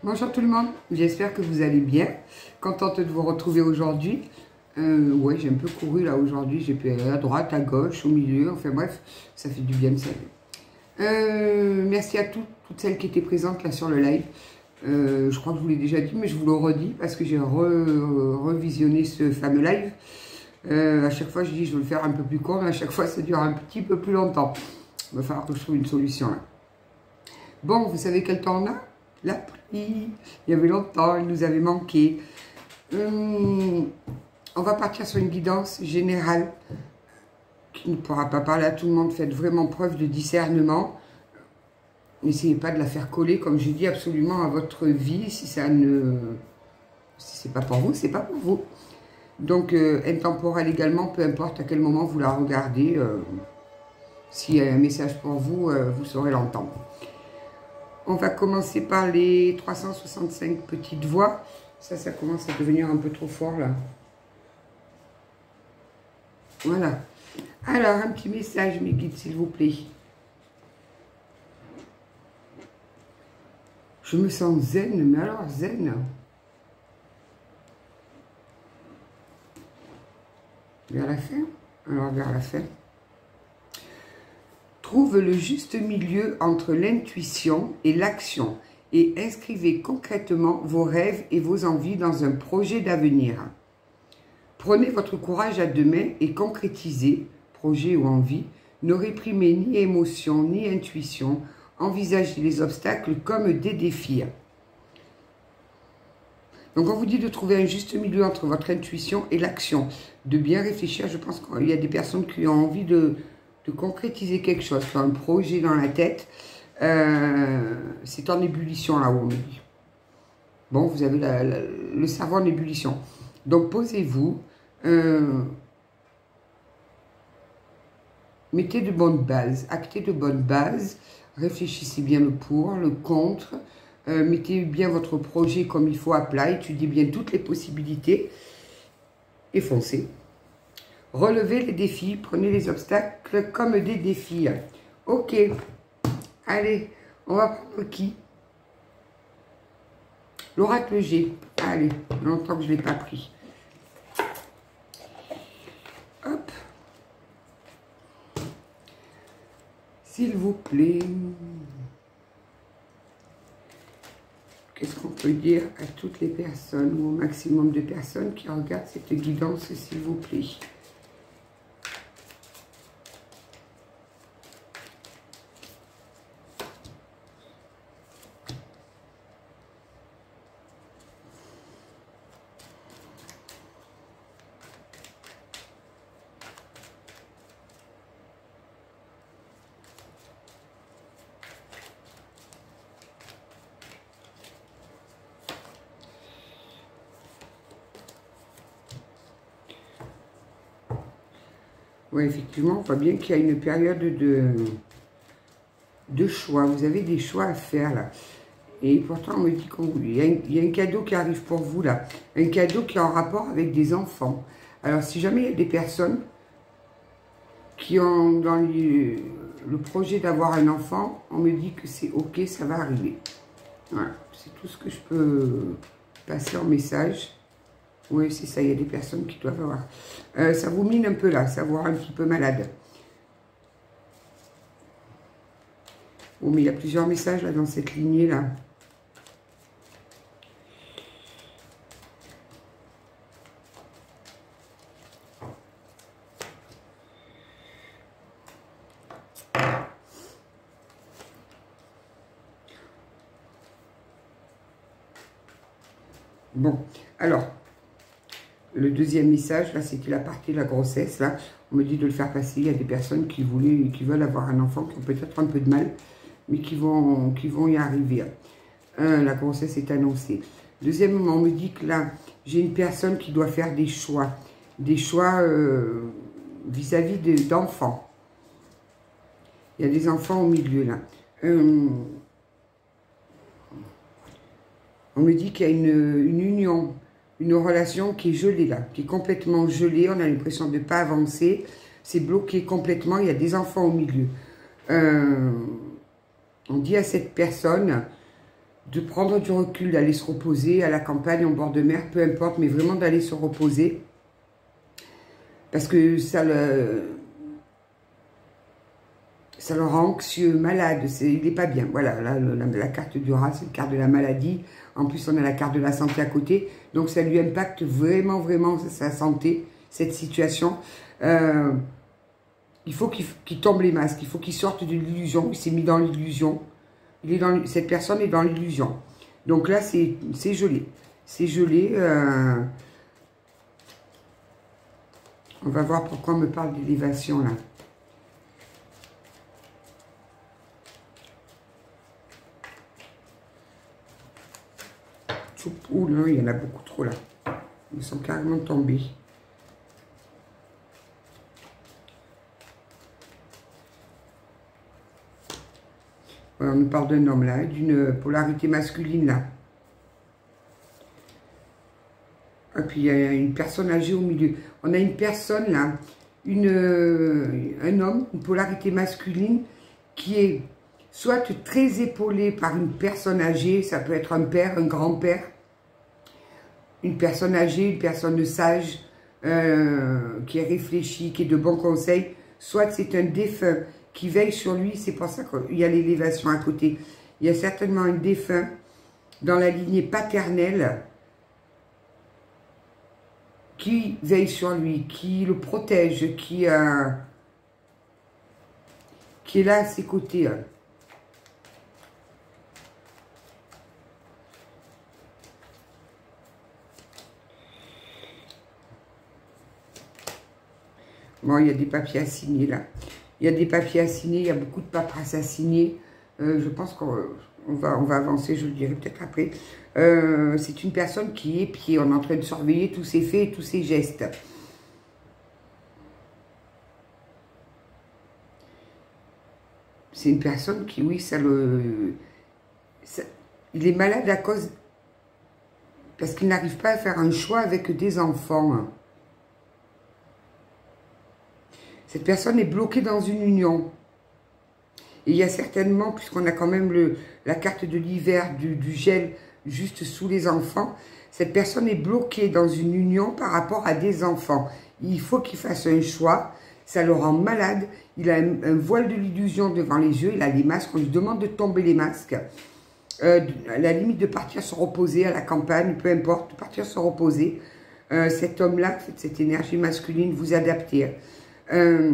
Bonjour tout le monde, j'espère que vous allez bien. Contente de vous retrouver aujourd'hui. Ouais, j'ai un peu couru là aujourd'hui, j'ai pu aller à droite, à gauche, au milieu, enfin bref, ça fait du bien de saluer. Merci à toutes celles qui étaient présentes là sur le live. Je crois que je vous l'ai déjà dit, mais je vous le redis parce que j'ai revisionné ce fameux live. À chaque fois, je dis je vais le faire un peu plus court, mais à chaque fois, ça dure un petit peu plus longtemps. Il va falloir que je trouve une solution là. Bon, vous savez quel temps on a? La pluie. Il y avait longtemps, il nous avait manqué. On va partir sur une guidance générale qui ne pourra pas parler à tout le monde. Faites vraiment preuve de discernement. N'essayez pas de la faire coller, comme je dis, absolument à votre vie. Si ça ne... Si c'est pas pour vous, c'est pas pour vous. Donc, intemporel également, peu importe à quel moment vous la regardez. S'il y a un message pour vous, vous saurez l'entendre. On va commencer par les 365 petites voix. Ça commence à devenir un peu trop fort, là. Voilà. Alors, un petit message, mes guides, s'il vous plaît. Je me sens zen, mais alors zen. Vers la fin? Alors, vers la fin. Trouve le juste milieu entre l'intuition et l'action et inscrivez concrètement vos rêves et vos envies dans un projet d'avenir. Prenez votre courage à deux mains et concrétisez, projet ou envie, ne réprimez ni émotion ni intuition, envisagez les obstacles comme des défis. Donc on vous dit de trouver un juste milieu entre votre intuition et l'action, de bien réfléchir. Je pense qu'il y a des personnes qui ont envie de concrétiser quelque chose, un projet dans la tête. C'est en ébullition là où on me dit. Bon, vous avez le cerveau en ébullition. Donc posez-vous, mettez de bonnes bases, actez de bonnes bases, réfléchissez bien le pour, le contre, mettez bien votre projet comme il faut à plat, étudiez bien toutes les possibilités et foncez. Relevez les défis, prenez les obstacles comme des défis. Ok, allez, on va prendre qui? L'oracle G. Allez, longtemps que je ne l'ai pas pris. Hop. S'il vous plaît. Qu'est-ce qu'on peut dire à toutes les personnes ou au maximum de personnes qui regardent cette guidance, s'il vous plaît? Oui, effectivement, on voit bien qu'il y a une période de choix. Vous avez des choix à faire, là. Et pourtant, on me dit qu'il y a un cadeau qui arrive pour vous, là. Un cadeau qui est en rapport avec des enfants. Alors, si jamais il y a des personnes qui ont dans le projet d'avoir un enfant, on me dit que c'est OK, ça va arriver. Voilà, c'est tout ce que je peux passer en message. Oui, c'est ça, il y a des personnes qui doivent avoir. Ça vous mine un peu là, ça vous rend un petit peu malade. Oh, mais il y a plusieurs messages là dans cette lignée là. Bon, alors... Le deuxième message, là, c'était la partie de la grossesse, là. On me dit de le faire passer. Il y a des personnes qui veulent avoir un enfant, qui ont peut-être un peu de mal, mais qui vont y arriver. La grossesse est annoncée. Deuxièmement, on me dit que là, j'ai une personne qui doit faire des choix vis-à-vis d'enfants. Il y a des enfants au milieu, là. On me dit qu'il y a une union, une relation qui est gelée là, qui est complètement gelée, on a l'impression de ne pas avancer, c'est bloqué complètement, il y a des enfants au milieu. On dit à cette personne, de prendre du recul, d'aller se reposer à la campagne, en bord de mer, peu importe, mais vraiment d'aller se reposer. Parce que ça le rend anxieux, malade, il n'est pas bien. Voilà, là, la carte du rat, c'est la carte de la maladie. En plus, on a la carte de la santé à côté. Donc, ça lui impacte vraiment, vraiment sa santé, cette situation. Il faut qu'il tombe les masques, il faut qu'il sorte de l'illusion. Il s'est mis dans l'illusion. Cette personne est dans l'illusion. Donc là, c'est gelé. C'est gelé. On va voir pourquoi on me parle d'élévation, là. Ouh, non, il y en a beaucoup trop, là. Ils sont carrément tombés. Voilà, on nous parle d'un homme, là, d'une polarité masculine, là. Et puis, il y a une personne âgée au milieu. On a une personne, là, un homme, une polarité masculine, qui est soit très épaulé par une personne âgée, ça peut être un père, un grand-père, une personne âgée, une personne sage, qui est réfléchie, qui est de bons conseils, soit c'est un défunt qui veille sur lui, c'est pour ça qu'il y a l'élévation à côté. Il y a certainement un défunt dans la lignée paternelle qui veille sur lui, qui le protège, qui est là à ses côtés. Bon, il y a des papiers à signer, là. Il y a des papiers à signer, il y a beaucoup de paperasse à signer. Je pense qu'on va avancer, je le dirai peut-être après. C'est une personne qui est épiée. On est en train de surveiller tous ses faits et tous ses gestes. C'est une personne qui, oui, il est malade à cause... Parce qu'il n'arrive pas à faire un choix avec des enfants. Cette personne est bloquée dans une union. Et il y a certainement, puisqu'on a quand même la carte de l'hiver, du gel juste sous les enfants, cette personne est bloquée dans une union par rapport à des enfants. Il faut qu'il fasse un choix, ça le rend malade, il a un voile de l'illusion devant les yeux, il a les masques, on lui demande de tomber les masques, à la limite de partir se reposer à la campagne, peu importe, de partir se reposer. Cet homme-là, cette énergie masculine, vous adaptez. Est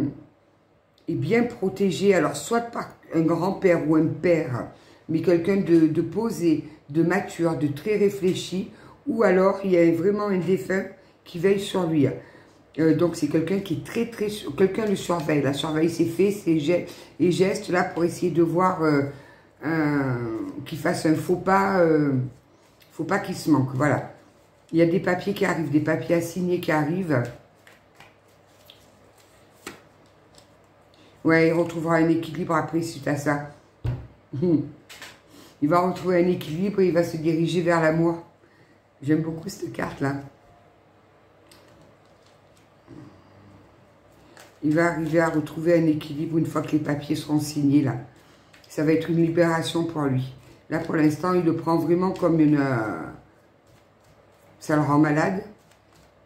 bien protégé, alors soit par un grand-père ou un père, mais quelqu'un de posé, de mature, de très réfléchi, ou alors il y a vraiment un défunt qui veille sur lui. Donc c'est quelqu'un qui est très... Quelqu'un le surveille, là, surveille ses faits, ses gestes, là, pour essayer de voir qu'il fasse un faux pas qu'il se manque, voilà. Il y a des papiers qui arrivent, des papiers à signer qui arrivent. Ouais, il retrouvera un équilibre après suite à ça. Il va retrouver un équilibre et il va se diriger vers l'amour. J'aime beaucoup cette carte-là. Il va arriver à retrouver un équilibre une fois que les papiers seront signés, là. Ça va être une libération pour lui. Là, pour l'instant, il le prend vraiment comme une... ça le rend malade.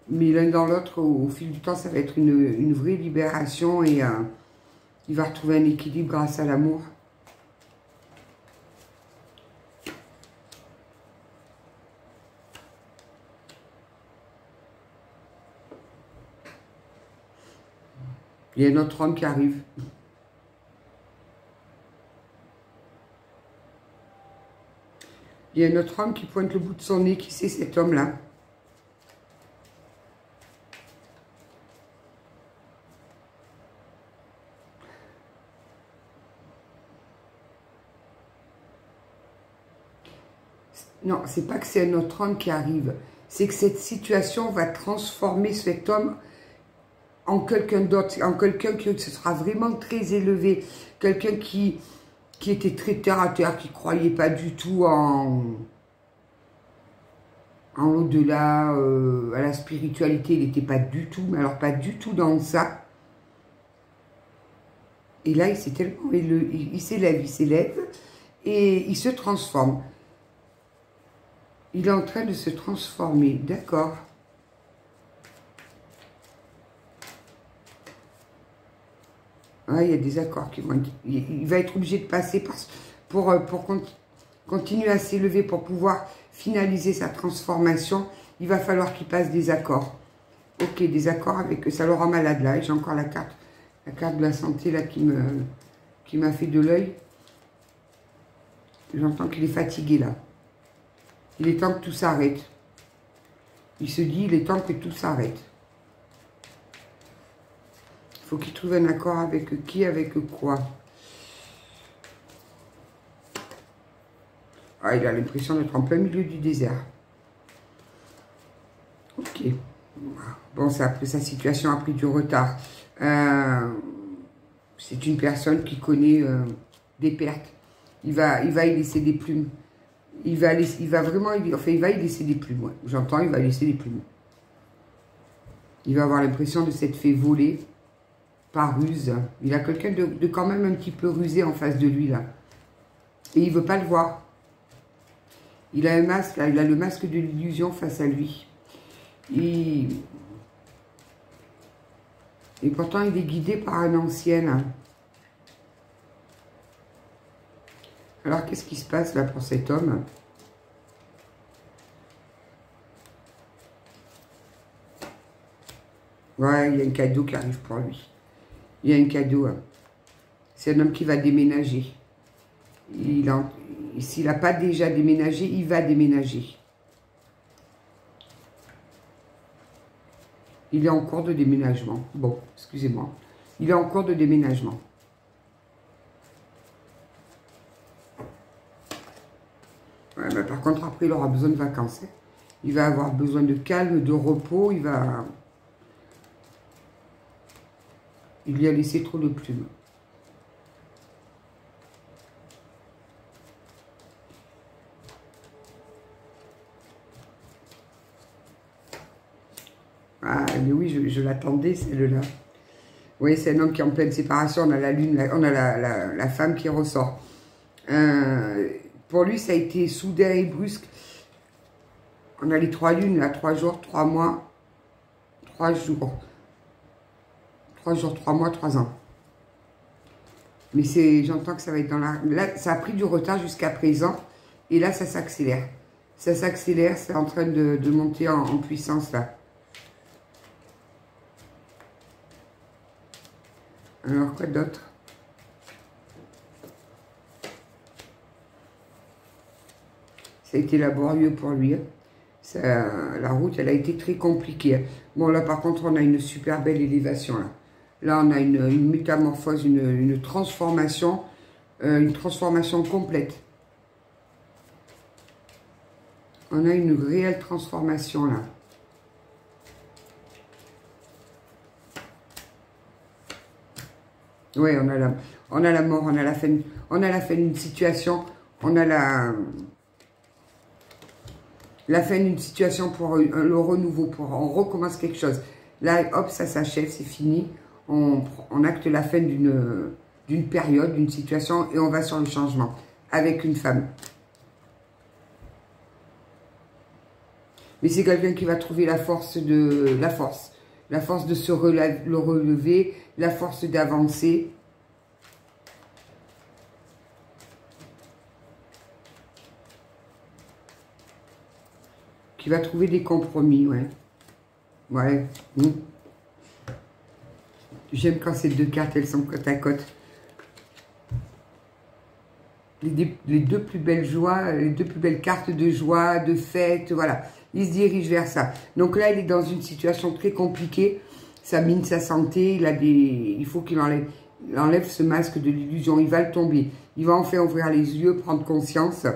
Mais l'un dans l'autre, au fil du temps, ça va être une vraie libération et... il va retrouver un équilibre grâce à l'amour. Il y a un autre homme qui arrive. Il y a un autre homme qui pointe le bout de son nez. Qui c'est cet homme-là? Non, c'est pas que c'est un autre homme qui arrive. C'est que cette situation va transformer cet homme en quelqu'un d'autre, en quelqu'un qui se sera vraiment très élevé, quelqu'un qui était très terre à terre, qui ne croyait pas du tout en au-delà, à la spiritualité, il n'était pas du tout, mais alors pas du tout dans ça. Et là, il s'est tellement, il s'élève et il se transforme. Il est en train de se transformer, d'accord. Ah, il y a des accords qui vont être... Il va être obligé de passer pour continuer à s'élever, pour pouvoir finaliser sa transformation. Il va falloir qu'il passe des accords. Ok, des accords avec... Ça le rend malade là. J'ai encore la carte de la santé là qui m'a fait de l'œil. J'entends qu'il est fatigué là. Il est temps que tout s'arrête. Il se dit, il est temps que tout s'arrête. Il faut qu'il trouve un accord avec qui, avec quoi. Ah, il a l'impression d'être en plein milieu du désert. Ok. Bon, ça, après, sa situation a pris du retard. C'est une personne qui connaît des pertes. Il va y laisser des plumes. Il va vraiment, enfin, il va y laisser des plumes. Ouais. J'entends, il va y laisser des plumes. Il va avoir l'impression de s'être fait voler par ruse. Il a quelqu'un de quand même un petit peu rusé en face de lui, là. Et il ne veut pas le voir. Il a un masque, là, il a le masque de l'illusion face à lui. Et pourtant, il est guidé par un ancien, là. Alors, qu'est-ce qui se passe, là, pour cet homme? Ouais, il y a un cadeau qui arrive pour lui. Il y a un cadeau. Hein. C'est un homme qui va déménager. S'il n'a pas déjà déménagé, il va déménager. Il est en cours de déménagement. Bon, excusez-moi. Il est en cours de déménagement. Ouais, mais par contre, après, il aura besoin de vacances. Hein. Il va avoir besoin de calme, de repos. Il lui a laissé trop de plumes. Ah, mais oui, je l'attendais, celle-là. Oui, c'est un homme qui est en pleine séparation. On a la lune, on a la femme qui ressort. Pour lui, ça a été soudain et brusque. On a les 3 lunes, là, 3 jours, 3 mois, 3 jours. 3 jours, 3 mois, 3 ans. Mais j'entends que ça va être dans la... Là, ça a pris du retard jusqu'à présent. Et là, ça s'accélère. Ça s'accélère, c'est en train de monter en puissance, là. Alors, quoi d'autre? Ça a été laborieux pour lui. Hein. La route, elle a été très compliquée. Bon, là, par contre, on a une super belle élévation, là. Là, on a une métamorphose, une transformation complète. On a une réelle transformation, là. Oui, on a la mort, on a la fin d'une situation, on a la fin d'une situation pour le renouveau, on recommence quelque chose. Là, hop, ça s'achève, c'est fini. On acte la fin d'une période, d'une situation, et on va sur le changement avec une femme. Mais c'est quelqu'un qui va trouver la force de se relever, la force d'avancer. Qui va trouver des compromis, ouais. Ouais. J'aime quand ces deux cartes, elles sont côte à côte. Les deux plus belles joies, les deux plus belles cartes de joie, de fête, voilà. Il se dirige vers ça. Donc là, il est dans une situation très compliquée. Ça mine sa santé. Il faut qu'il enlève ce masque de l'illusion. Il va le tomber. Il va enfin ouvrir les yeux, prendre conscience.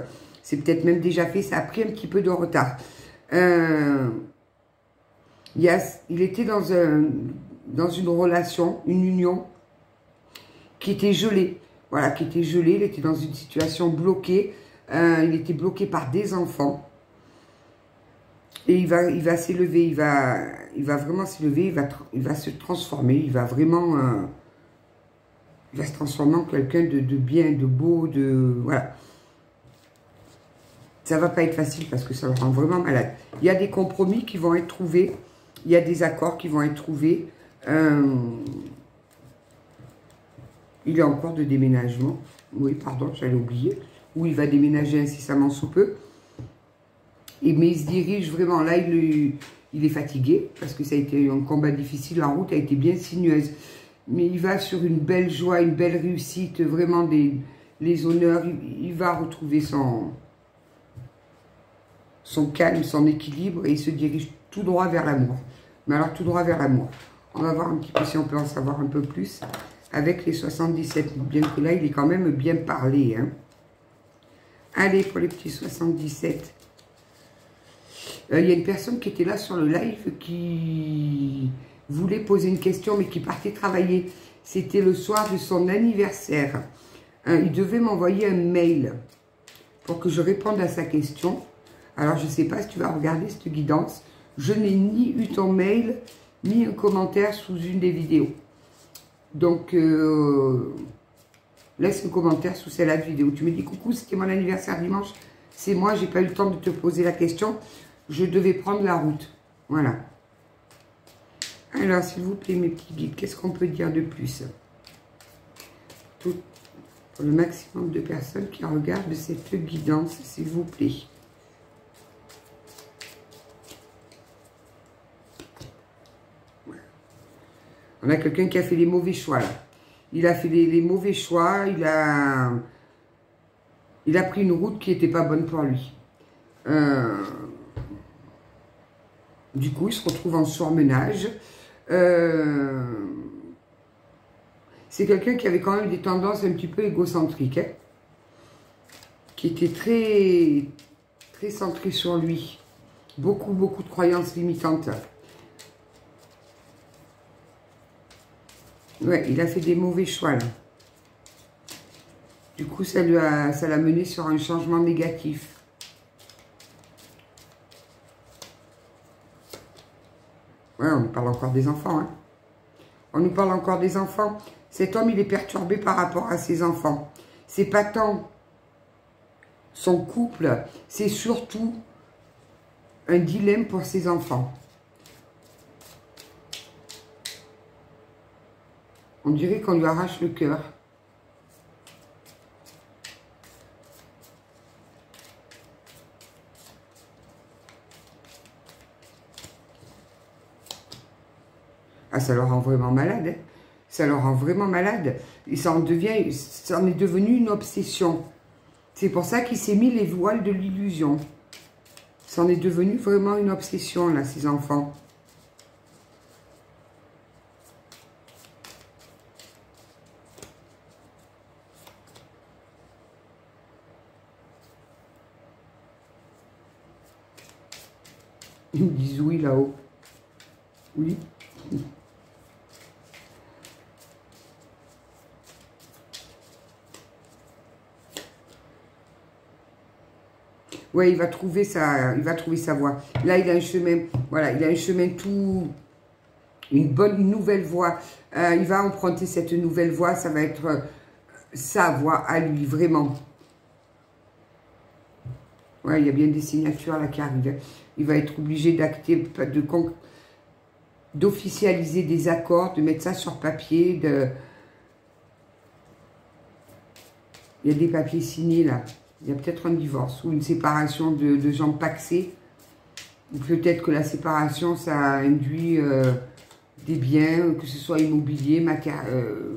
C'est peut-être même déjà fait. Ça a pris un petit peu de retard. Il était dans une relation, une union qui était gelée. Voilà, qui était gelée. Il était dans une situation bloquée. Il était bloqué par des enfants. Et il va s'élever, il va vraiment s'élever, il va se transformer, il va se transformer en quelqu'un de bien, de beau, voilà. Ça va pas être facile parce que ça le rend vraiment malade. Il y a des compromis qui vont être trouvés. Il y a des accords qui vont être trouvés. Il est en cours de déménagement. Oui, pardon, j'allais oublier. Où il va déménager incessamment sous peu. Mais il se dirige vraiment. Là, il est fatigué parce que ça a été un combat difficile. La route a été bien sinueuse. Mais il va sur une belle joie, une belle réussite. Vraiment les honneurs. Il va retrouver son calme, son équilibre. Et il se dirige tout droit vers l'amour. Mais alors, tout droit vers l'amour. On va voir un petit peu si on peut en savoir un peu plus. Avec les 77. Bien que là, il est quand même bien parlé. Hein. Allez, pour les petits 77. Il y a une personne qui était là sur le live qui voulait poser une question, mais qui partait travailler. C'était le soir de son anniversaire. Il devait m'envoyer un mail pour que je réponde à sa question. Alors, je ne sais pas si tu vas regarder cette guidance. Je n'ai ni eu ton mail, ni un commentaire sous une des vidéos. Donc, laisse un commentaire sous celle-là de vidéo. Tu me dis, coucou, c'était mon anniversaire dimanche. C'est moi, j'ai pas eu le temps de te poser la question. Je devais prendre la route. Voilà. Alors, s'il vous plaît, mes petits guides, qu'est-ce qu'on peut dire de plus? Tout, pour le maximum de personnes qui regardent cette guidance, s'il vous plaît. Voilà. On a quelqu'un qui a fait les mauvais choix, là. Il a fait les mauvais choix, il a pris une route qui n'était pas bonne pour lui. Du coup, il se retrouve en surmenage. C'est quelqu'un qui avait quand même des tendances un petit peu égocentriques, hein, qui était très, très centré sur lui. Beaucoup de croyances limitantes. Ouais, il a fait des mauvais choix, là. Du coup, ça l'a mené sur un changement négatif. Ouais, on nous parle encore des enfants, hein. On nous parle encore des enfants. Cet homme, il est perturbé par rapport à ses enfants. C'est pas tant son couple, c'est surtout un dilemme pour ses enfants. On dirait qu'on lui arrache le cœur. Ah, ça le rend vraiment malade. Hein. Ça le rend vraiment malade. Et ça en est devenu une obsession. C'est pour ça qu'il s'est mis les voiles de l'illusion. Ça en est devenu vraiment une obsession, là, ces enfants. Ils me disent oui là-haut. Oui. Ouais, il va trouver sa voie. Là, il a un chemin, voilà, il a un chemin tout, une nouvelle voie. Il va emprunter cette nouvelle voie, ça va être sa voie à lui, vraiment. Ouais, il y a bien des signatures là qui arrivent. Il va être obligé d'acter, d'officialiser des accords, de mettre ça sur papier. Il y a des papiers signés là. Il y a peut-être un divorce ou une séparation de gens pacsés. Ou peut-être que la séparation, ça induit des biens, que ce soit immobilier,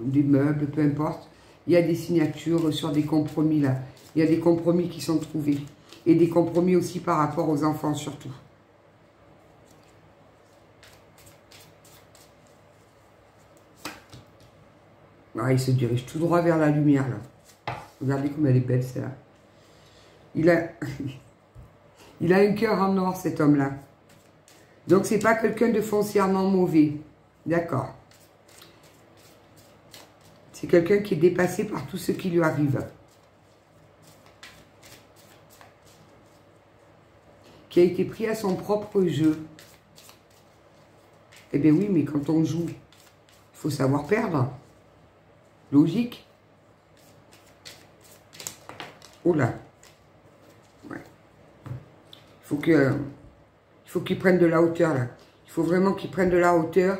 des meubles, peu importe. Il y a des signatures sur des compromis là. Il y a des compromis qui sont trouvés. Et des compromis aussi par rapport aux enfants surtout. Ah, il se dirige tout droit vers la lumière là. Regardez comme elle est belle celle-là. Il a un cœur en or, cet homme-là. Donc, c'est pas quelqu'un de foncièrement mauvais. D'accord. C'est quelqu'un qui est dépassé par tout ce qui lui arrive. Qui a été pris à son propre jeu. Eh bien oui, mais quand on joue, il faut savoir perdre. Logique. Oh là. Ouais. Il faut qu'il prenne de la hauteur, là. Il faut vraiment qu'il prenne de la hauteur,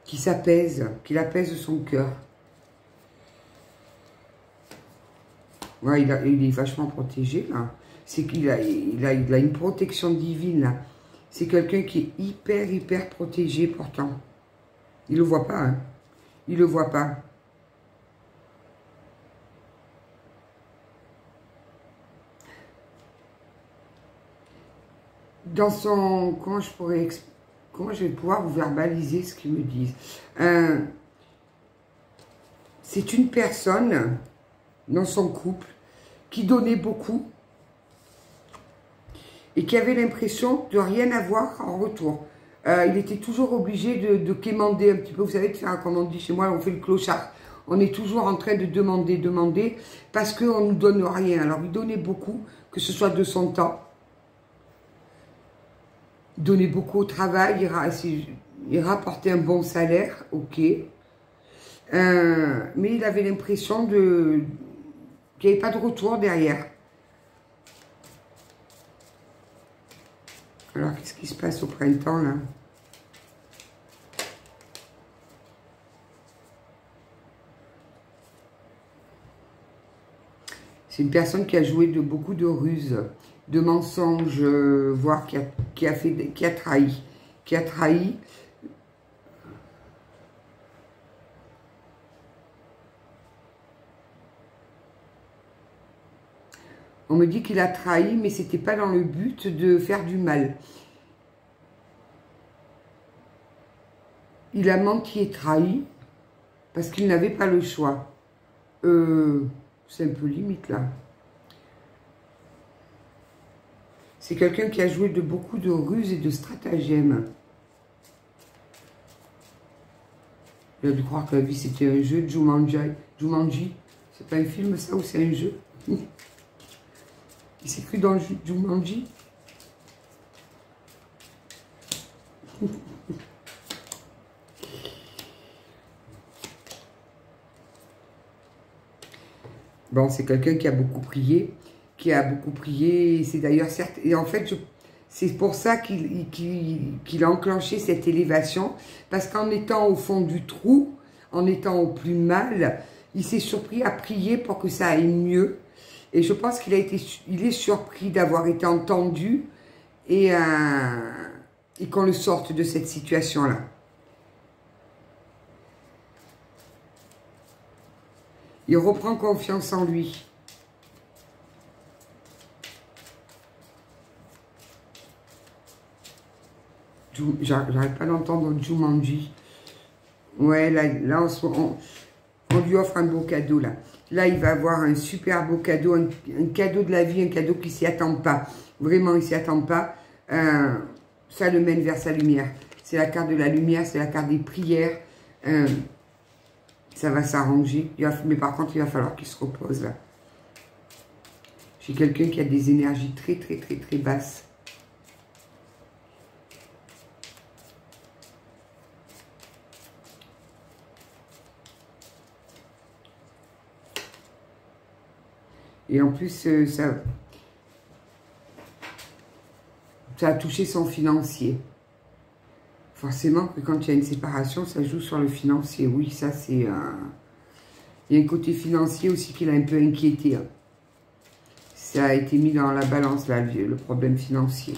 qu'il s'apaise, qu'il apaise son cœur. Ouais, il est vachement protégé, là. C'est qu'il a une protection divine, là. C'est quelqu'un qui est hyper protégé, pourtant. Il le voit pas, hein. Il le voit pas. Dans son... Comment je vais pouvoir vous verbaliser ce qu'ils me disent? C'est une personne dans son couple qui donnait beaucoup et qui avait l'impression de rien avoir en retour. Il était toujours obligé de quémander un petit peu. Vous savez, de faire, comme on dit chez moi, on fait le clochard. On est toujours en train de demander, parce qu'on ne nous donne rien. Alors, il donnait beaucoup, que ce soit de son temps. Il donnait beaucoup au travail, il rapportait un bon salaire, ok. Mais il avait l'impression qu'il n'y avait pas de retour derrière. Alors, qu'est-ce qui se passe au printemps, là? C'est une personne qui a joué de beaucoup de ruses, de mensonges, voire qui a trahi. Qui a trahi. On me dit qu'il a trahi, mais c'était pas dans le but de faire du mal. Il a menti et trahi parce qu'il n'avait pas le choix. C'est un peu limite, là. C'est quelqu'un qui a joué de beaucoup de ruses et de stratagèmes. Il a dû croire que la vie, c'était un jeu de Jumanji. C'est pas un film, ça, ou c'est un jeu? Il s'est cru dans le Jumanji. Bon, c'est quelqu'un qui a beaucoup prié. C'est d'ailleurs certes... Et en fait, c'est pour ça qu'il a enclenché cette élévation. Parce qu'en étant au fond du trou, en étant au plus mal, il s'est surpris à prier pour que ça aille mieux. Et je pense qu'il est surpris d'avoir été entendu et qu'on le sorte de cette situation-là. Il reprend confiance en lui. J'arrête pas d'entendre Jumanji. Ouais, là on lui offre un beau cadeau, là. Là, il va avoir un super beau cadeau, un cadeau de la vie, un cadeau qui ne s'y attend pas. Vraiment, il ne s'y attend pas. Ça le mène vers sa lumière. C'est la carte de la lumière, c'est la carte des prières. Ça va s'arranger. Mais par contre, il va falloir qu'il se repose, là. J'ai quelqu'un qui a des énergies très basses. Et en plus, ça a touché son financier. Forcément que quand il y a une séparation, ça joue sur le financier. Oui, ça c'est... Il y a un côté financier aussi qui l'a un peu inquiété. Hein. Ça a été mis dans la balance, là, le problème financier.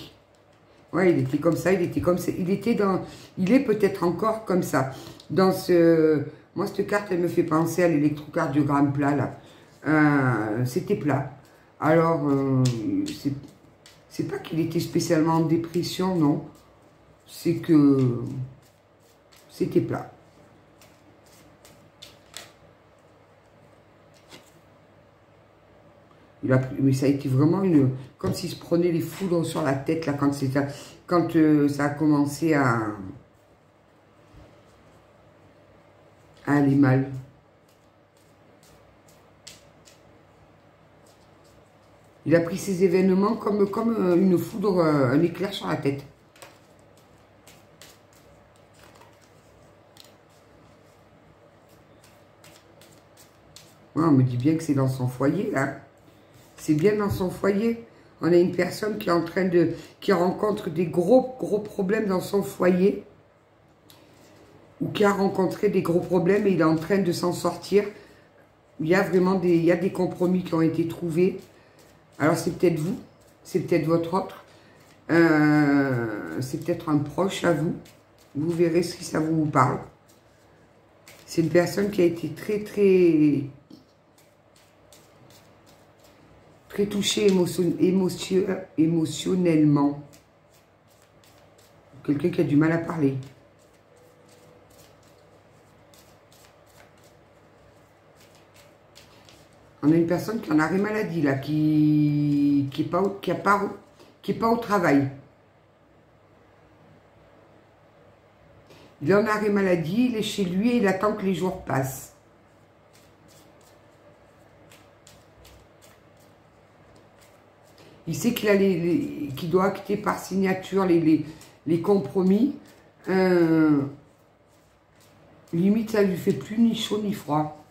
Ouais, il était comme ça, il était comme ça. Il est peut-être encore comme ça. Dans ce... Moi, cette carte, elle me fait penser à l'électrocardiogramme plat, là. C'était plat. Alors, c'est pas qu'il était spécialement en dépression, non. C'est que c'était plat. Mais ça a été vraiment comme s'il se prenait les foudres sur la tête, là, quand ça a commencé à aller mal. Il a pris ces événements comme une foudre, un éclair sur la tête. Ouais, on me dit bien que c'est dans son foyer, là. c'est bien dans son foyer. On a une personne qui est en train de... qui rencontre des gros problèmes dans son foyer. Ou qui a rencontré des gros problèmes et il est en train de s'en sortir. Il y a vraiment des... il y a des compromis qui ont été trouvés. Alors c'est peut-être vous. C'est peut-être votre autre. C'est peut-être un proche à vous. Vous verrez si ça vous parle. C'est une personne qui a été très touchée émotionnellement. Quelqu'un qui a du mal à parler. On a une personne qui en a arrêt maladie, là, qui est pas au travail. Il est en arrêt maladie, il est chez lui et il attend que les jours passent. Il sait qu'il a qu'il doit acter par signature les compromis. Limite, ça lui fait plus ni chaud ni froid.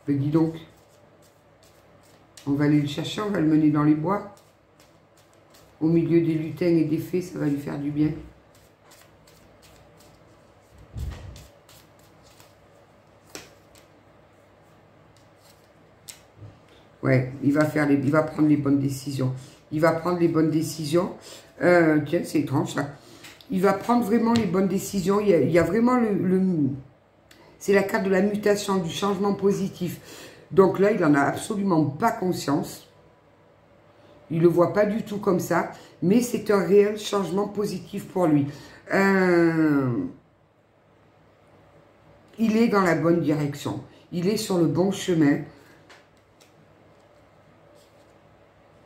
Ben, dis donc. On va aller le chercher, on va le mener dans les bois. Au milieu des lutins et des fées, ça va lui faire du bien. Ouais, il va prendre les bonnes décisions. Il va prendre les bonnes décisions. Tiens, c'est étrange ça. Il va prendre vraiment les bonnes décisions. Il y a vraiment c'est la carte de la mutation, du changement positif. Donc là, il n'en a absolument pas conscience. Il ne le voit pas du tout comme ça. Mais c'est un réel changement positif pour lui. Il est dans la bonne direction. Il est sur le bon chemin.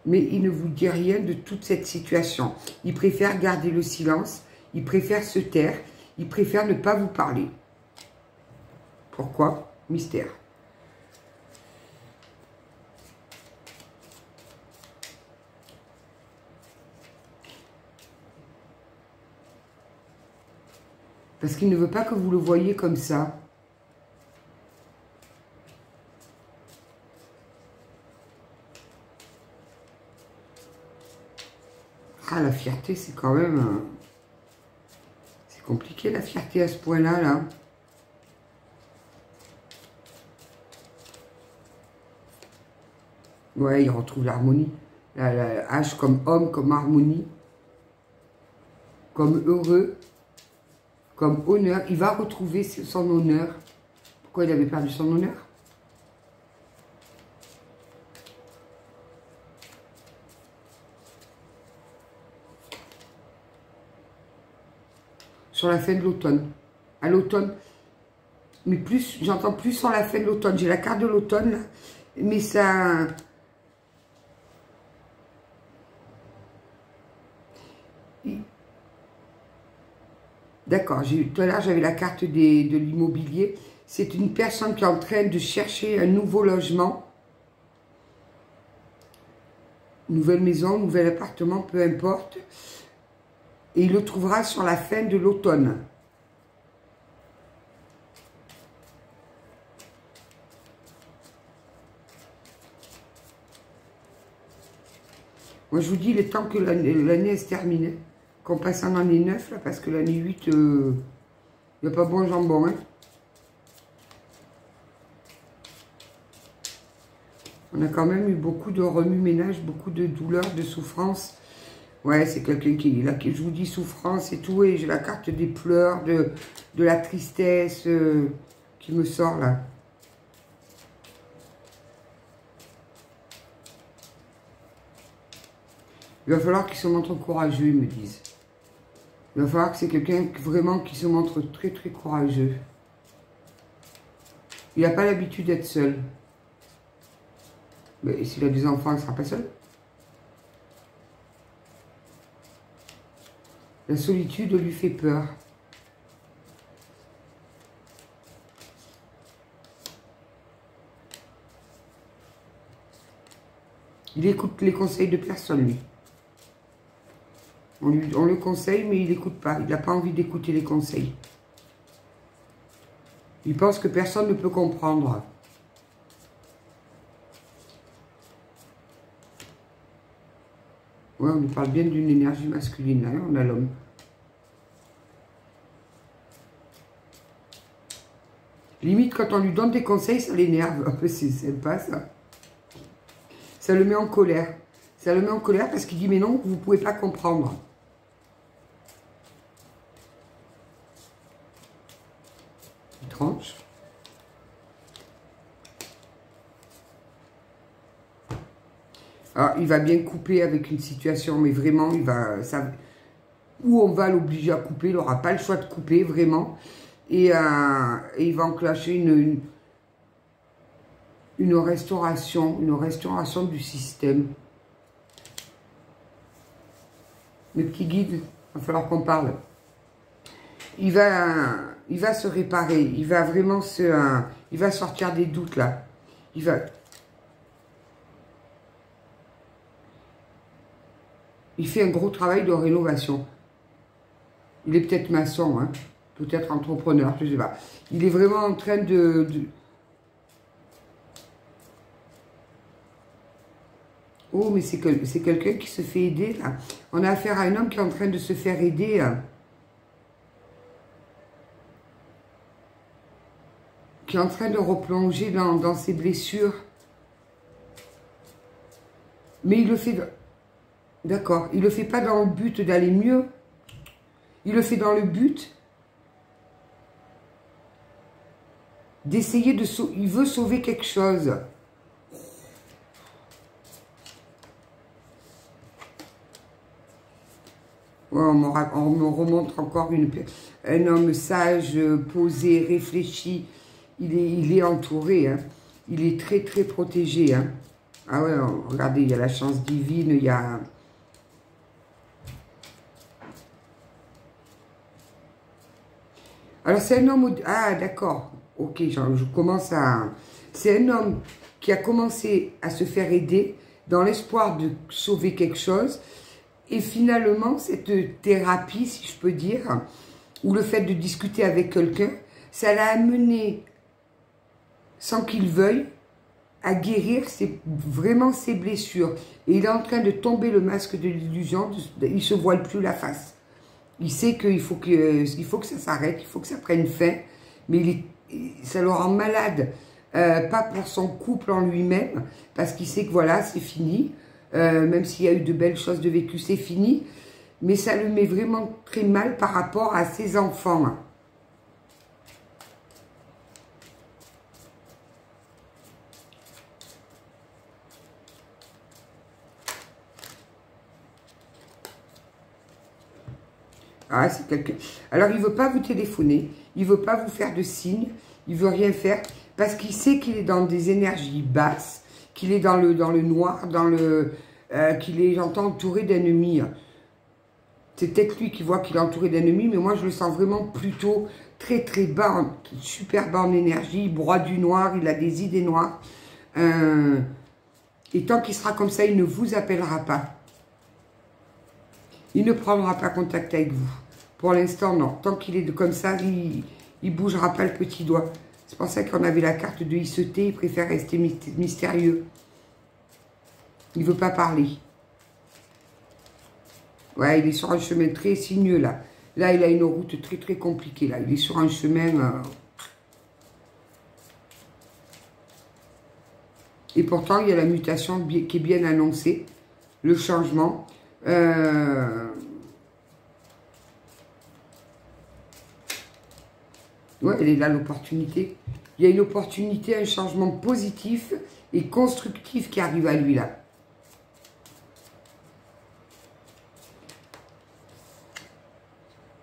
Mais il ne vous dit rien de toute cette situation. Il préfère garder le silence. Il préfère se taire. Il préfère ne pas vous parler. Pourquoi? Mystère. Parce qu'il ne veut pas que vous le voyiez comme ça. Ah, la fierté, c'est quand même... c'est compliqué, la fierté, à ce point-là, là. Ouais, il retrouve l'harmonie. La H comme homme, comme harmonie. Comme heureux. Comme honneur. Il va retrouver son honneur. Pourquoi il avait perdu son honneur? Sur la fin de l'automne. À l'automne. Mais plus, j'entends plus sur la fin de l'automne. J'ai la carte de l'automne, là. Mais ça... D'accord, tout à l'heure j'avais la carte de l'immobilier. C'est une personne qui est en train de chercher un nouveau logement. Nouvelle maison, nouvel appartement, peu importe. Et il le trouvera sur la fin de l'automne. Moi je vous dis, il est temps que l'année se termine. Qu'on passe en année 9, là, parce que l'année 8, il n'y a pas bon jambon. Hein. On a quand même eu beaucoup de remue-ménage, beaucoup de douleurs, de souffrances. Ouais, c'est quelqu'un qui, là, je vous dis souffrance et tout, et j'ai la carte des pleurs, de la tristesse qui me sort, là. Il va falloir qu'il se montre courageux, ils me disent. Il va falloir que c'est quelqu'un vraiment qui se montre très courageux. Il n'a pas l'habitude d'être seul. Mais s'il a des enfants, il ne sera pas seul. La solitude lui fait peur. Il écoute les conseils de personne, lui. On le conseille, mais il n'écoute pas. Il n'a pas envie d'écouter les conseils. Il pense que personne ne peut comprendre. Ouais, on nous parle bien d'une énergie masculine, là, hein, on a l'homme. Limite, quand on lui donne des conseils, ça l'énerve. C'est sympa, ça. Ça le met en colère. Ça le met en colère parce qu'il dit, mais non, vous ne pouvez pas comprendre. Étrange. Alors, il va bien couper avec une situation, mais vraiment, il va... Ça, ou on va l'obliger à couper, il n'aura pas le choix de couper, vraiment. Et il va enclencher une restauration du système. Mes petits guides, il va falloir qu'on parle. Il va se réparer, il va vraiment il va sortir des doutes là. Il fait un gros travail de rénovation. Il est peut-être maçon, hein, peut-être entrepreneur, je ne sais pas. Il est vraiment en train de... Oh, mais c'est quelqu'un qui se fait aider, là. On a affaire à un homme qui est en train de se faire aider, là. Qui est en train de replonger dans ses blessures. Mais il le fait... D'accord. Il ne le fait pas dans le but d'aller mieux. Il le fait dans le but d'essayer de... Il veut sauver quelque chose. Ouais, on me remonte encore un homme sage, posé, réfléchi. Il est entouré. Hein. Il est très, très protégé. Hein. Ah ouais, regardez, il y a la chance divine, il y a... Alors, c'est un homme... Ah, d'accord. Ok, je commence à... C'est un homme qui a commencé à se faire aider dans l'espoir de sauver quelque chose. Et finalement, cette thérapie, si je peux dire, ou le fait de discuter avec quelqu'un, ça l'a amené, sans qu'il veuille, à guérir vraiment ses blessures. Et il est en train de tomber le masque de l'illusion, il ne se voile plus la face. Il sait qu'il faut que ça s'arrête, il faut que ça prenne fin, mais ça le rend malade, pas pour son couple en lui-même, parce qu'il sait que voilà, c'est fini, même s'il y a eu de belles choses de vécu, c'est fini, mais ça le met vraiment très mal par rapport à ses enfants. Ah, c'est quelqu'un. Alors, il ne veut pas vous téléphoner, il ne veut pas vous faire de signes, il ne veut rien faire, parce qu'il sait qu'il est dans des énergies basses, qu'il est dans le noir, qu'il est, j'entends, entouré d'ennemis. C'est peut-être lui qui voit qu'il est entouré d'ennemis, mais moi, je le sens vraiment plutôt très, très bas, super bas en énergie. Il broie du noir, il a des idées noires. Et tant qu'il sera comme ça, il ne vous appellera pas. Il ne prendra pas contact avec vous. Pour l'instant, non. Tant qu'il est comme ça, il ne bougera pas le petit doigt. C'est pour ça qu'on avait la carte de ICT. Il préfère rester mystérieux. Il ne veut pas parler. Ouais, il est sur un chemin très sinueux, là. Là, il a une route très, très compliquée, là. Il est sur un chemin... Et pourtant, il y a la mutation qui est bien annoncée. Le changement. Ouais, elle est là, l'opportunité. Il y a une opportunité, un changement positif et constructif qui arrive à lui, là.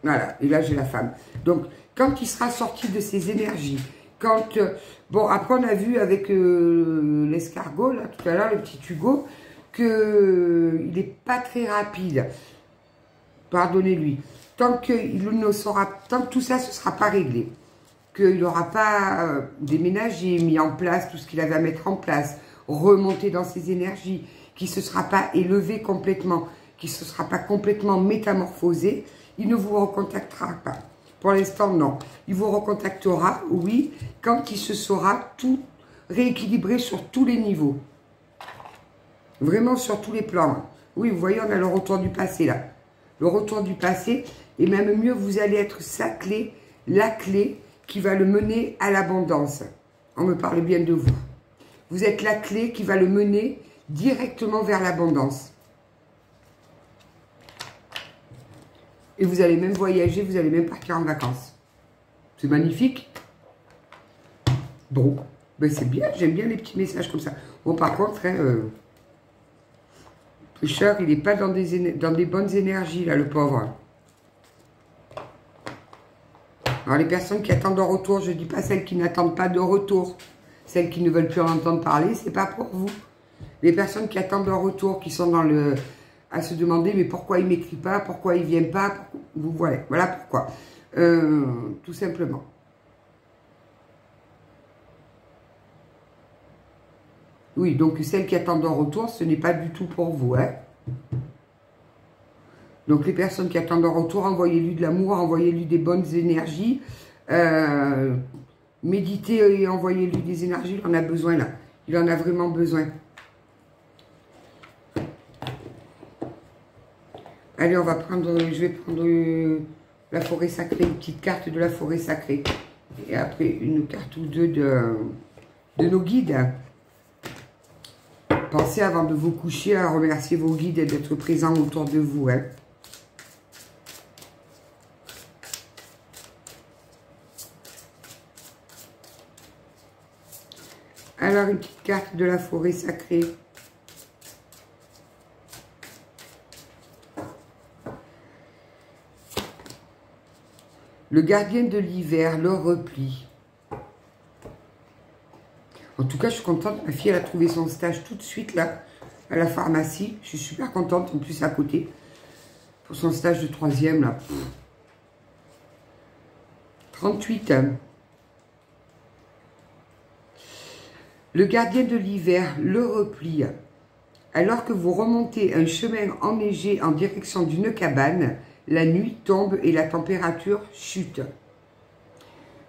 Voilà, et là, j'ai la femme. Donc, quand il sera sorti de ses énergies, quand... bon, après, on a vu avec l'escargot, là, tout à l'heure, le petit Hugo, qu'il n'est pas très rapide. Pardonnez-lui. Tant que tout ça ne se sera pas réglé, qu'il n'aura pas déménagé, mis en place tout ce qu'il avait à mettre en place, remonté dans ses énergies, qu'il ne se sera pas élevé complètement, qu'il ne se sera pas complètement métamorphosé, il ne vous recontactera pas. Pour l'instant, non. Il vous recontactera, oui, quand il se sera tout rééquilibré sur tous les niveaux. Vraiment sur tous les plans. Oui, vous voyez, on a le retour du passé, là. Le retour du passé, et même mieux, vous allez être sa clé, la clé qui va le mener à l'abondance. On me parle bien de vous. Vous êtes la clé qui va le mener directement vers l'abondance. Et vous allez même voyager, vous allez même partir en vacances. C'est magnifique. Bon, ben c'est bien, j'aime bien les petits messages comme ça. Bon, par contre, hein, Pêcheur, il n'est pas dans des bonnes énergies, là, le pauvre. Alors, les personnes qui attendent un retour, je ne dis pas celles qui n'attendent pas de retour. Celles qui ne veulent plus en entendre parler, c'est pas pour vous. Les personnes qui attendent un retour, qui sont dans le... à se demander, mais pourquoi il ne m'écrit pas, pourquoi il ne vient pas, vous voyez, voilà pourquoi. Tout simplement. Oui, donc celles qui attendent un retour, ce n'est pas du tout pour vous, hein. Donc les personnes qui attendent un retour, envoyez-lui de l'amour, envoyez-lui des bonnes énergies. Méditez et envoyez-lui des énergies, il en a besoin là. Il en a vraiment besoin. Allez, on va prendre, je vais prendre la forêt sacrée, une petite carte de la forêt sacrée. Et après, une carte ou deux de nos guides. Pensez avant de vous coucher à remercier vos guides et d'être présents autour de vous, hein. Alors, une petite carte de la forêt sacrée. Le gardien de l'hiver, le repli. En tout cas, je suis contente. Ma fille, elle a trouvé son stage tout de suite, là, à la pharmacie. Je suis super contente, en plus, à côté. Pour son stage de 3e, là. 38 ans. Le gardien de l'hiver, le repli. Alors que vous remontez un chemin enneigé en direction d'une cabane, la nuit tombe et la température chute.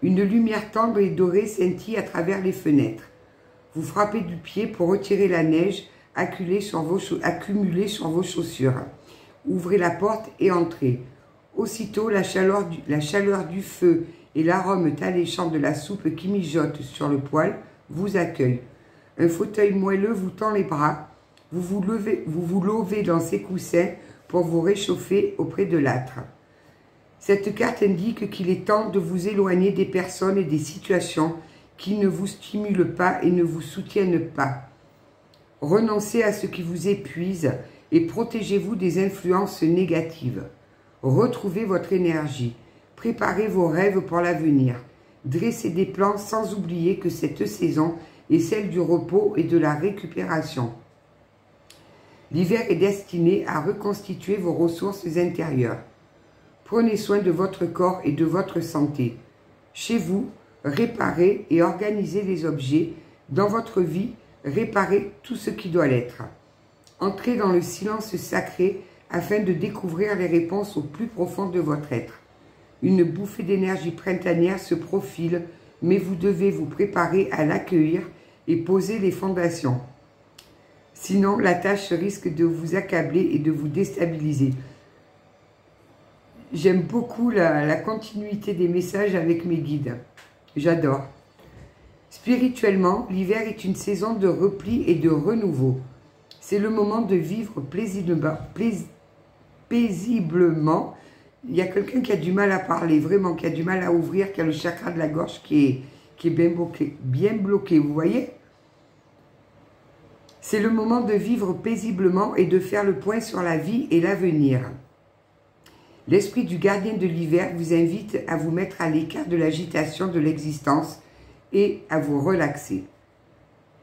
Une lumière tendre et dorée scintille à travers les fenêtres. Vous frappez du pied pour retirer la neige accumulée sur vos chaussures. Ouvrez la porte et entrez. Aussitôt, la chaleur du feu et l'arôme alléchant de la soupe qui mijote sur le poêle vous accueillent. Un fauteuil moelleux vous tend les bras. Vous vous levez dans ses coussins pour vous réchauffer auprès de l'âtre. Cette carte indique qu'il est temps de vous éloigner des personnes et des situations qui ne vous stimulent pas et ne vous soutiennent pas. Renoncez à ce qui vous épuise et protégez-vous des influences négatives. Retrouvez votre énergie. Préparez vos rêves pour l'avenir. Dressez des plans sans oublier que cette saison est celle du repos et de la récupération. L'hiver est destiné à reconstituer vos ressources intérieures. Prenez soin de votre corps et de votre santé. Chez vous, réparez et organisez les objets. Dans votre vie, réparez tout ce qui doit l'être. Entrez dans le silence sacré afin de découvrir les réponses au plus profond de votre être. Une bouffée d'énergie printanière se profile, mais vous devez vous préparer à l'accueillir et poser les fondations. Sinon, la tâche risque de vous accabler et de vous déstabiliser. J'aime beaucoup la continuité des messages avec mes guides. J'adore. Spirituellement, l'hiver est une saison de repli et de renouveau. C'est le moment de vivre paisiblement. Il y a quelqu'un qui a du mal à parler, vraiment, qui a du mal à ouvrir, qui a le chakra de la gorge qui est bien bloqué, vous voyez? C'est le moment de vivre paisiblement et de faire le point sur la vie et l'avenir. L'esprit du gardien de l'hiver vous invite à vous mettre à l'écart de l'agitation de l'existence et à vous relaxer.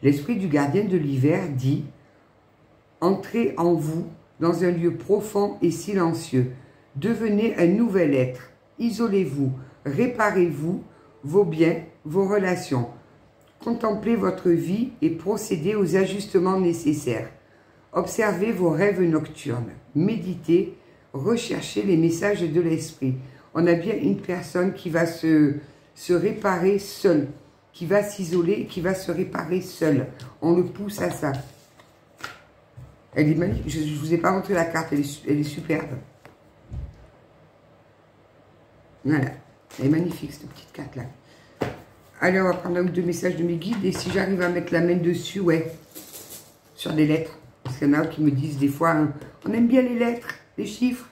L'esprit du gardien de l'hiver dit « Entrez en vous dans un lieu profond et silencieux. Devenez un nouvel être. Isolez-vous, réparez-vous, vos biens, vos relations. Contemplez votre vie et procédez aux ajustements nécessaires. Observez vos rêves nocturnes. Méditez, recherchez les messages de l'esprit. » On a bien une personne qui va se réparer seule, qui va s'isoler, qui va se réparer seule. On le pousse à ça. Elle est magnifique. Je ne vous ai pas montré la carte, elle est superbe. Voilà. Elle est magnifique, cette petite carte-là. Allez, on va prendre un ou deux messages de mes guides. Et si j'arrive à mettre la main dessus, ouais, sur des lettres. Parce qu'il y en a qui me disent des fois, hein, on aime bien les lettres, les chiffres.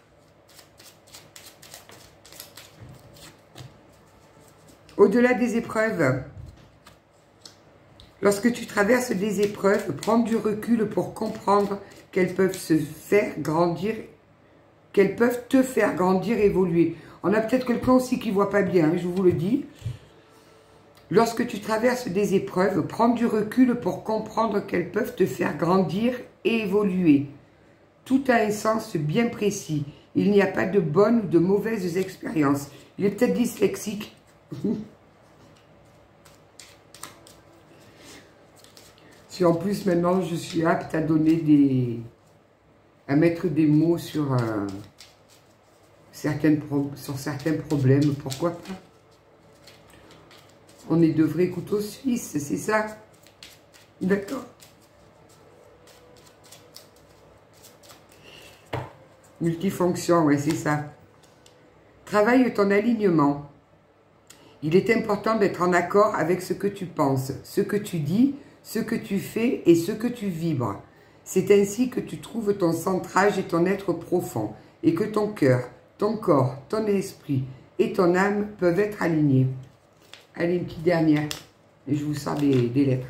Au-delà des épreuves, lorsque tu traverses des épreuves, prends du recul pour comprendre qu'elles peuvent se faire grandir, qu'elles peuvent te faire grandir, évoluer. On a peut-être quelqu'un aussi qui ne voit pas bien, hein, je vous le dis. Lorsque tu traverses des épreuves, prends du recul pour comprendre qu'elles peuvent te faire grandir et évoluer. Tout a un sens bien précis. Il n'y a pas de bonnes ou de mauvaises expériences. Il est peut-être dyslexique. Si en plus maintenant je suis apte à donner à mettre des mots sur certains problèmes, pourquoi pas? On est de vrais couteaux suisses, c'est ça? D'accord. Multifonction, ouais, c'est ça. Travaille ton alignement. Il est important d'être en accord avec ce que tu penses, ce que tu dis, ce que tu fais et ce que tu vibres. C'est ainsi que tu trouves ton centrage et ton être profond, et que ton cœur, ton corps, ton esprit et ton âme peuvent être alignés. Allez, une petite dernière, et je vous sors des lettres.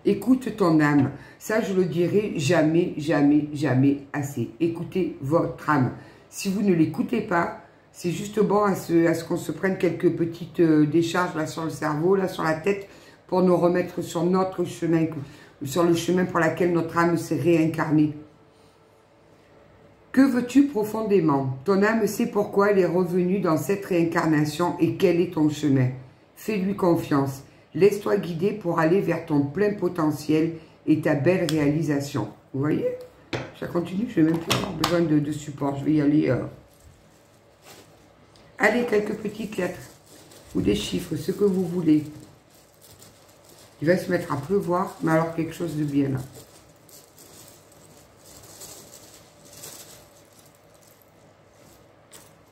Écoute ton âme. Ça, je le dirai jamais, jamais, jamais assez. Écoutez votre âme. Si vous ne l'écoutez pas, c'est juste bon à ce qu'on se prenne quelques petites décharges là sur le cerveau, là sur la tête, pour nous remettre sur notre chemin, sur le chemin pour lequel notre âme s'est réincarnée. Que veux-tu profondément? Ton âme sait pourquoi elle est revenue dans cette réincarnation et quel est ton chemin. Fais-lui confiance. Laisse-toi guider pour aller vers ton plein potentiel et ta belle réalisation. Vous voyez? Ça continue, je vais même plus avoir besoin de support. Je vais y aller. Allez, quelques petites lettres ou des chiffres, ce que vous voulez. Il va se mettre à pleuvoir, mais alors quelque chose de bien là.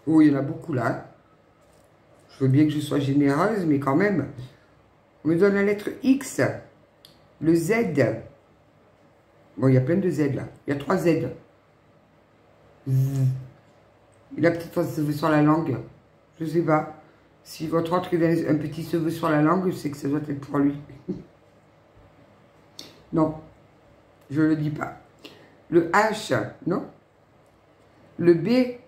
Oh, il y en a beaucoup là. Je veux bien que je sois généreuse, mais quand même. On me donne la lettre X, le Z. Bon, il y a plein de Z là. Il y a 3 Z. Il a peut-être un cheveu sur la langue. Je ne sais pas. Si votre autre il a un petit cheveu sur la langue, je sais que ça doit être pour lui. Non, je ne le dis pas. Le H, non. Le B.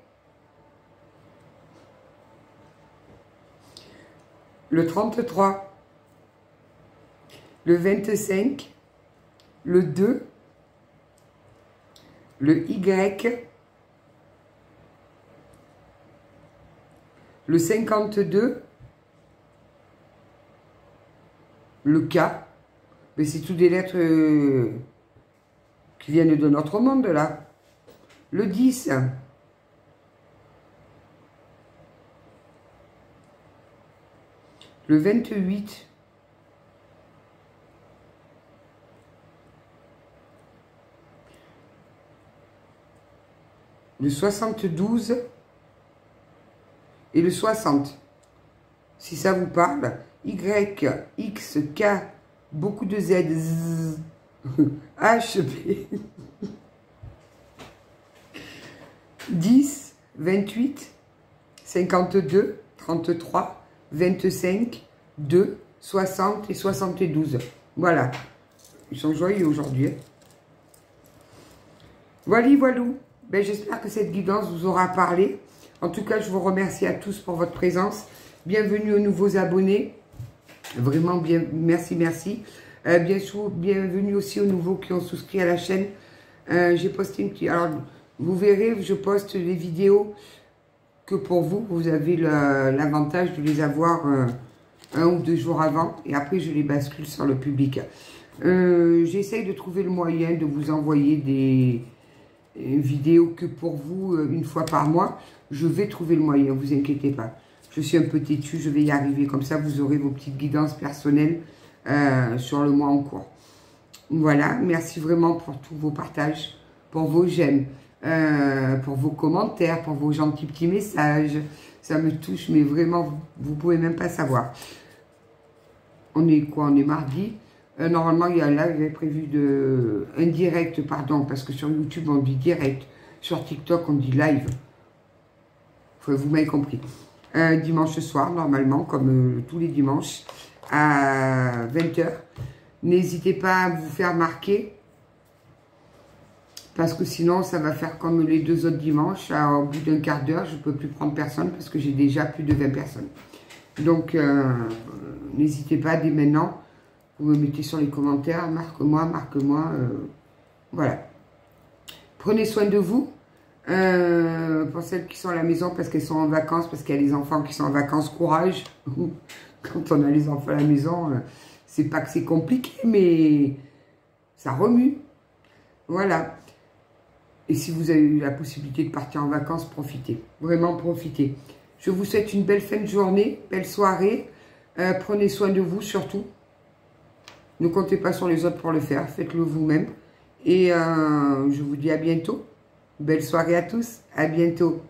Le 33. Le 25. Le 2. Le Y. Le 52, le K, mais c'est toutes des lettres qui viennent de notre monde, là. Le 10, le 28, le 72, et le 60, si ça vous parle, Y, X, K, beaucoup de Z, Z H, B, 10, 28, 52, 33, 25, 2, 60 et 72. Voilà, ils sont joyeux aujourd'hui. Hein. Voilà, voilou. Ben, j'espère que cette guidance vous aura parlé. En tout cas, je vous remercie à tous pour votre présence. Bienvenue aux nouveaux abonnés. Vraiment, bien, merci, merci. Bien sûr, bienvenue aussi aux nouveaux qui ont souscrit à la chaîne. J'ai posté une petite... Alors, vous verrez, je poste les vidéos que pour vous, vous avez l'avantage de les avoir 1 ou 2 jours avant. Et après, je les bascule sur le public. J'essaye de trouver le moyen de vous envoyer des vidéos que pour vous, 1 fois par mois. Je vais trouver le moyen, vous inquiétez pas. Je suis un peu têtue, je vais y arriver. Comme ça, vous aurez vos petites guidances personnelles sur le mois en cours. Voilà, merci vraiment pour tous vos partages, pour vos j'aime, pour vos commentaires, pour vos gentils petits messages. Ça me touche, mais vraiment, vous ne pouvez même pas savoir. On est quoi? On est mardi. Normalement, il y a un live prévu un direct, pardon, parce que sur YouTube, on dit direct. Sur TikTok, on dit live. Enfin, vous m'avez compris. Dimanche soir, normalement, comme tous les dimanches, à 20 h. N'hésitez pas à vous faire marquer, parce que sinon, ça va faire comme les 2 autres dimanches. Au bout d'un quart d'heure, je ne peux plus prendre personne, parce que j'ai déjà plus de 20 personnes. Donc, n'hésitez pas, dès maintenant, vous me mettez sur les commentaires, marque-moi, voilà. Prenez soin de vous. Pour celles qui sont à la maison parce qu'elles sont en vacances, parce qu'il y a les enfants qui sont en vacances, courage. Quand on a les enfants à la maison, c'est pas que c'est compliqué, mais ça remue. Voilà. Et si vous avez eu la possibilité de partir en vacances, profitez. Vraiment, profitez. Je vous souhaite une belle fin de journée, belle soirée. Prenez soin de vous surtout. Ne comptez pas sur les autres pour le faire. Faites-le vous-même. Et je vous dis à bientôt. Belle soirée à tous. À bientôt.